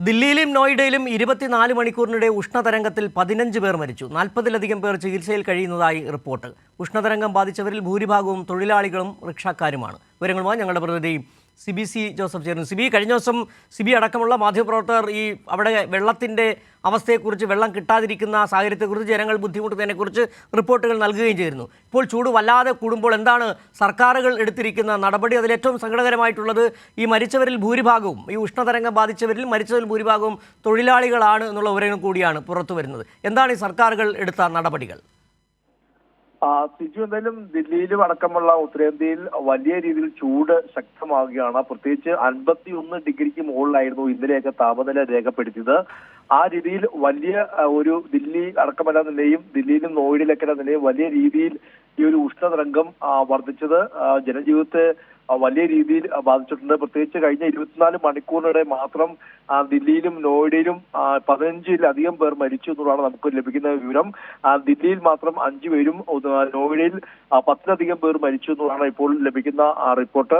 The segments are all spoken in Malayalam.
ദില്ലിയിലും നോയിഡയിലും 24 മണിക്കൂറിനിടെ ഉഷ്ണതരംഗത്തിൽ 15 പേർ മരിച്ചു. 40-ലധികം പേർ ചികിത്സയിൽ കഴിയുന്നതായി റിപ്പോർട്ട്. ഉഷ്ണതരംഗം ബാധിച്ചവരിൽ ഭൂരിഭാഗവും തൊഴിലാളികളും റിക്ഷക്കാരുമാണ്. വിവരങ്ങളുമായി ഞങ്ങളുടെ പ്രതിനിധി സിബി ജോസഫ് ചേർന്നു. സിബി, കഴിഞ്ഞ ദിവസം സിബി അടക്കമുള്ള മാധ്യമപ്രവർത്തകർ അവിടെ വെള്ളത്തിൻ്റെ അവസ്ഥയെക്കുറിച്ച്, വെള്ളം കിട്ടാതിരിക്കുന്ന സാഹചര്യത്തെക്കുറിച്ച്, ജനങ്ങൾ ബുദ്ധിമുട്ടുന്നതിനെക്കുറിച്ച് റിപ്പോർട്ടുകൾ നൽകുകയും ചെയ്തിരുന്നു. ഇപ്പോൾ ചൂട് വല്ലാതെ കൂടുമ്പോൾ എന്താണ് സർക്കാരുകൾ എടുത്തിരിക്കുന്ന നടപടി? അതിലേറ്റവും സങ്കടകരമായിട്ടുള്ളത് ഈ മരിച്ചവരിൽ ഭൂരിഭാഗവും, ഈ ഉഷ്ണതരംഗം ബാധിച്ചവരിൽ മരിച്ചവരിൽ ഭൂരിഭാഗവും തൊഴിലാളികളാണ് എന്നുള്ള വിവരങ്ങൾ കൂടിയാണ് പുറത്തു വരുന്നത്. എന്താണ് ഈ സർക്കാരുകൾ എടുത്ത നടപടികൾ? സിജു, എന്തായാലും ദില്ലിയിലും അടക്കമുള്ള ഉത്തരേന്ത്യയിൽ വലിയ രീതിയിൽ ചൂട് ശക്തമാവുകയാണ്. പ്രത്യേകിച്ച് 51 ഡിഗ്രിക്ക് മുകളിലായിരുന്നു ഇന്നലെയൊക്കെ താപനില രേഖപ്പെടുത്തിയത്. ആ രീതിയിൽ വലിയ ഒരു ദില്ലി അടക്കമല്ല നിലയും, ദില്ലിയിലും നോയിഡയിലൊക്കെ നിലയും വലിയ രീതിയിൽ ഈ ഒരു ഉഷ്ണതരംഗം വർദ്ധിച്ചത് ജനജീവിതത്തെ വലിയ രീതിയിൽ ബാധിച്ചിട്ടുണ്ട്. പ്രത്യേകിച്ച് കഴിഞ്ഞ 24 മണിക്കൂറിനിടെ മാത്രം ദില്ലിയിലും നോയിഡയിലും 15-ലധികം പേർ മരിച്ചു എന്നുള്ളതാണ് നമുക്ക് ലഭിക്കുന്ന വിവരം. ദില്ലിയിൽ മാത്രം 5 പേരും, നോയിഡയിൽ 10-ലധികം പേർ മരിച്ചു എന്നുള്ളതാണ് ഇപ്പോൾ ലഭിക്കുന്ന റിപ്പോർട്ട്.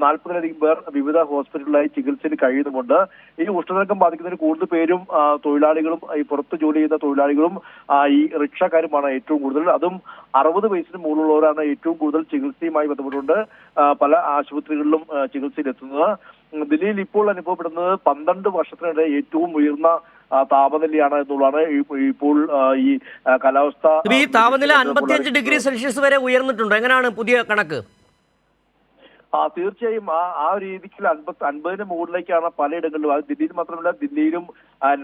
40-ലധികം പേർ വിവിധ ഹോസ്പിറ്റലുകളിലായി ചികിത്സയിൽ കഴിയുന്നുമുണ്ട്. ഈ ഉഷ്ണതരംഗം ബാധിക്കുന്നതിന് കൂടുതൽ പേരും തൊഴിലാളികളും, ഈ പുറത്ത് ജോലി ചെയ്യുന്ന തൊഴിലാളികളും ഈ റിക്ഷക്കാരുമാണ് ഏറ്റവും കൂടുതൽ. അതും 60 വയസ്സിന് മുകളിലുള്ളവരാണ് ഏറ്റവും കൂടുതൽ ചികിത്സയുമായി ബന്ധപ്പെട്ടുകൊണ്ട് പല ആശുപത്രികളിലും ചികിത്സയിലെത്തുന്നത്. ദില്ലിയിൽ ഇപ്പോൾ അനുഭവപ്പെടുന്നത് 12 വർഷത്തിനിടെ ഏറ്റവും ഉയർന്ന താപനിലയാണ് എന്നുള്ളതാണ് ഇപ്പോൾ ഈ കാലാവസ്ഥ. ഈ താപനില 55 ഡിഗ്രി സെൽഷ്യസ് വരെ ഉയർന്നിട്ടുണ്ട്. എങ്ങനെയാണ് പുതിയ കണക്ക്? തീർച്ചയായും ആ രീതിക്ക് 50-ന് മുകളിലേക്കാണ് പലയിടങ്ങളിലും. അത് ദില്ലിയിൽ മാത്രമല്ല, ദില്ലിയിലും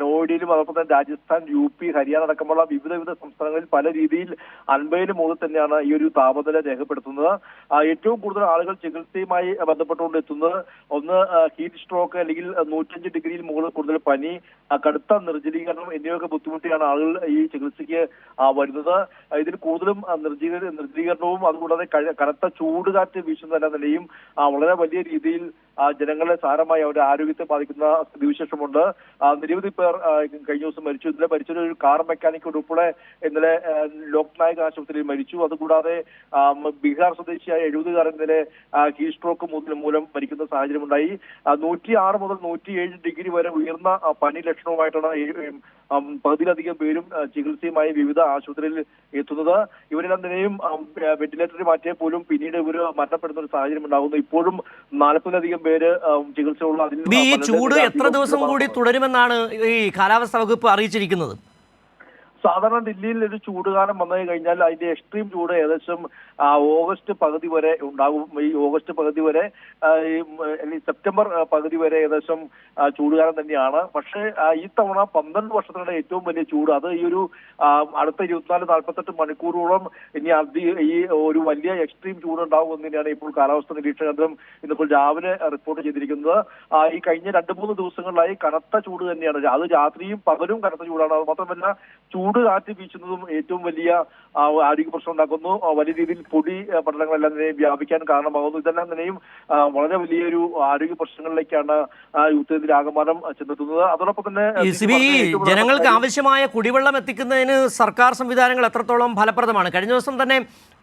നോയിഡയിലും അതോടൊപ്പം തന്നെ രാജസ്ഥാൻ, UP, ഹരിയാന അടക്കമുള്ള വിവിധ സംസ്ഥാനങ്ങളിൽ പല രീതിയിൽ 50-ന് മുകളിൽ തന്നെയാണ് ഈ ഒരു താപനില രേഖപ്പെടുത്തുന്നത്. ഏറ്റവും കൂടുതൽ ആളുകൾ ചികിത്സയുമായി ബന്ധപ്പെട്ടുകൊണ്ട് എത്തുന്നത് ഒന്ന് ഹീറ്റ് സ്ട്രോക്ക്, അല്ലെങ്കിൽ 105 ഡിഗ്രിയിൽ മുകളിൽ കൂടുതൽ പനി, കടുത്ത നിർജ്ജലീകരണം എന്നിവയൊക്കെ ബുദ്ധിമുട്ടിയാണ് ആളുകൾ ഈ ചികിത്സയ്ക്ക് വരുന്നത്. ഇതിൽ കൂടുതലും നിർജ്ജലീകരണവും അതുകൂടാതെ കനത്ത ചൂടുകാറ്റ് വീശുന്ന നിലയും വളരെ വലിയ രീതിയിൽ ജനങ്ങളെ സാരമായി അവരുടെ ആരോഗ്യത്തെ ബാധിക്കുന്ന സ്ഥിതിവിശേഷമുണ്ട്. നിരവധി പേർ കഴിഞ്ഞ ദിവസം മരിച്ചു. ഇന്നലെ മരിച്ചൊരു കാർ മെക്കാനിക് ഉൾപ്പെടെ ഇന്നലെ ലോക്നായക് ആശുപത്രിയിൽ മരിച്ചു. അതുകൂടാതെ ബീഹാർ സ്വദേശിയായ 70-കാരൻ ഇന്നലെ ഹീറ്റ് സ്ട്രോക്ക് മൂലം മരിക്കുന്ന സാഹചര്യമുണ്ടായി. 106 മുതൽ 107 ഡിഗ്രി വരെ ഉയർന്ന പനി ലക്ഷണവുമായിട്ടാണ് 10-ലധികം പേരും ചികിത്സയുമായി വിവിധ ആശുപത്രിയിൽ എത്തുന്നത്. ഇവരെല്ലാം തന്നെയും വെന്റിലേറ്ററിൽ മാറ്റിയാൽ പോലും പിന്നീട് ഇവർ മരണപ്പെടുന്ന ഒരു സാഹചര്യം ഉണ്ടാകുന്നു. ഇപ്പോഴും 40-ലധികം പേര് ചികിത്സയുള്ള. ഈ ചൂട് എത്ര ദിവസം കൂടി തുടരുമെന്നാണ് ഈ കാലാവസ്ഥാ വകുപ്പ് അറിയിച്ചിരിക്കുന്നത്? സാധാരണ ദില്ലിയിൽ ഒരു ചൂടുകാലം വന്നു കഴിഞ്ഞാൽ അതിന്റെ എക്സ്ട്രീം ചൂട് ഏകദേശം ഓഗസ്റ്റ് പകുതി വരെ ഉണ്ടാകും. ഈ ഓഗസ്റ്റ് പകുതി വരെ, സെപ്റ്റംബർ പകുതി വരെ ഏകദേശം ചൂടുകാലം തന്നെയാണ്. പക്ഷേ ഈ തവണ 12 വർഷത്തിനിടെ ഏറ്റവും വലിയ ചൂട്, അത് ഈ ഒരു അടുത്ത 24-48 മണിക്കൂറോളം ഇനി ഈ ഒരു വലിയ എക്സ്ട്രീം ചൂട് ഉണ്ടാകും എന്ന് തന്നെയാണ് ഇപ്പോൾ കാലാവസ്ഥാ നിരീക്ഷണ കേന്ദ്രം ഇന്നിപ്പോൾ രാവിലെ റിപ്പോർട്ട് ചെയ്തിരിക്കുന്നത്. ഈ കഴിഞ്ഞ 2-3 ദിവസങ്ങളിലായി കനത്ത ചൂട് തന്നെയാണ്. അത് രാത്രിയും പകലും കനത്ത ചൂടാണ്. അത് മാത്രമല്ല, ചൂട് കാറ്റ് വീശുന്നതും ഏറ്റവും വലിയ ആരോഗ്യ പ്രശ്നം ഉണ്ടാക്കുന്നു. വലിയ രീതിയിൽ പൊടി പടലങ്ങളെല്ലാം തന്നെ വ്യാപിക്കാൻ കാരണമാകുന്നു. ഇതെല്ലാം തന്നെയും വളരെ വലിയൊരു ആരോഗ്യ പ്രശ്നങ്ങളിലേക്കാണ് ഉത്തരേന്ത്യയിൽ ആകമാനം ചെന്നെത്തുന്നത്. അതോടൊപ്പം തന്നെ ജനങ്ങൾക്ക് ആവശ്യമായ കുടിവെള്ളം എത്തിക്കുന്നതിന് സർക്കാർ സംവിധാനങ്ങൾ എത്രത്തോളം ഫലപ്രദമാണ്? കഴിഞ്ഞ ദിവസം തന്നെ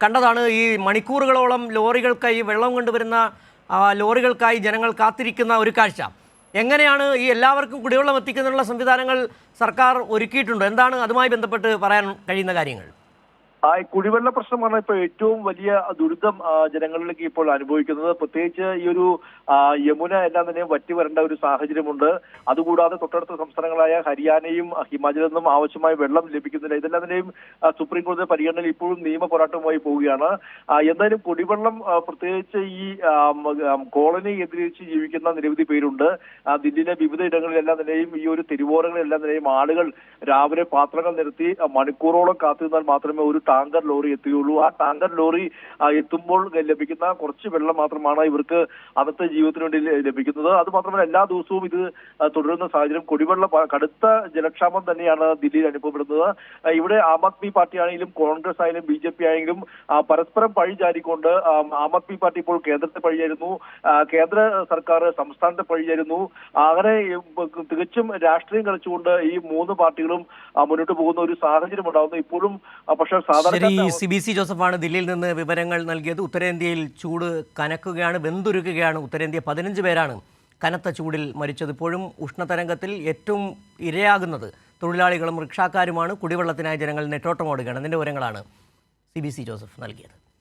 കണ്ടതാണ്, ഈ മണിക്കൂറുകളോളം ലോറികൾക്കായി വെള്ളം കൊണ്ടുവരുന്ന ലോറികൾക്കായി ജനങ്ങൾ കാത്തിരിക്കുന്ന ഒരു കാഴ്ച. എങ്ങനെയാണ് ഈ എല്ലാവർക്കും കുടിവെള്ളം എത്തിക്കുന്നതിനുള്ള സംവിധാനങ്ങൾ സർക്കാർ ഒരുക്കിയിട്ടുണ്ടോ? എന്താണ് അതുമായി ബന്ധപ്പെട്ട് പറയാൻ കഴിയുന്ന കാര്യങ്ങൾ? കുടിവെള്ള പ്രശ്നമാണ് ഇപ്പോൾ ഏറ്റവും വലിയ ദുരിതം ജനങ്ങളിലേക്ക് ഇപ്പോൾ അനുഭവിക്കുന്നത്. പ്രത്യേകിച്ച് ഈ ഒരു യമുന എല്ലാം തന്നെ വറ്റി വരേണ്ട ഒരു സാഹചര്യമുണ്ട്. അതുകൂടാതെ തൊട്ടടുത്ത സംസ്ഥാനങ്ങളായ ഹരിയാനയും ഹിമാചലിൽ നിന്നും ആവശ്യമായ വെള്ളം ലഭിക്കുന്നില്ല. ഇതെല്ലാം തന്നെയും സുപ്രീം കോടതി പരിഗണനയിൽ ഇപ്പോഴും നിയമ പോരാട്ടവുമായി പോവുകയാണ്. എന്തായാലും കുടിവെള്ളം, പ്രത്യേകിച്ച് ഈ കോളനി കേന്ദ്രീകരിച്ച് ജീവിക്കുന്ന നിരവധി പേരുണ്ട്. ദില്ലിയിലെ വിവിധ ഇടങ്ങളിലെല്ലാം തന്നെയും ഈ ഒരു തെരുവോരങ്ങളിലെല്ലാം തന്നെയും ആളുകൾ രാവിലെ പാത്രങ്ങൾ നിരത്തി മണിക്കൂറോളം കാത്തിരുന്നാൽ മാത്രമേ ഒരു ടാങ്കർ ലോറി എത്തുകയുള്ളൂ. ആ ടാങ്കർ ലോറി എത്തുമ്പോൾ ലഭിക്കുന്ന കുറച്ച് വെള്ളം മാത്രമാണ് ഇവർക്ക് അന്നത്തെ ജീവിതത്തിന് വേണ്ടി ലഭിക്കുന്നത്. അത് മാത്രമല്ല, എല്ലാ ദിവസവും ഇത് തുടരുന്ന സാഹചര്യം. കുടിവെള്ള കടുത്ത ജലക്ഷാമം തന്നെയാണ് ദില്ലിയിൽ അനുഭവപ്പെടുന്നത്. ഇവിടെ ആം ആദ്മി പാർട്ടി ആണെങ്കിലും കോൺഗ്രസ് ആയാലും BJP ആയെങ്കിലും പരസ്പരം പഴിചാരിക്കൊണ്ട് ആം ആദ്മി പാർട്ടി ഇപ്പോൾ കേന്ദ്രത്തെ പഴിയായിരുന്നു, കേന്ദ്ര സർക്കാർ സംസ്ഥാനത്തെ പഴിയായിരുന്നു. അങ്ങനെ തികച്ചും രാഷ്ട്രീയം കളിച്ചുകൊണ്ട് ഈ 3 പാർട്ടികളും മുന്നോട്ട് പോകുന്ന ഒരു സാഹചര്യം ഉണ്ടാകുന്നു ഇപ്പോഴും. പക്ഷേ സിബി ജോസഫാണ് ദില്ലിയിൽ നിന്ന് വിവരങ്ങൾ നൽകിയത്. ഉത്തരേന്ത്യയിൽ ചൂട് കനക്കുകയാണ്, വെന്തുരുക്കുകയാണ് ഉത്തരേന്ത്യ. 15 പേരാണ് കനത്ത ചൂടിൽ മരിച്ചത്. ഇപ്പോഴും ഉഷ്ണതരംഗത്തിൽ ഏറ്റവും ഇരയാകുന്നത് തൊഴിലാളികളും റിക്ഷാക്കാരുമാണ്. കുടിവെള്ളത്തിനായി ജനങ്ങൾ നെട്ടോട്ടമോടുകയാണ്. അതിൻ്റെ വിവരങ്ങളാണ് CBC ജോസഫ് നൽകിയത്.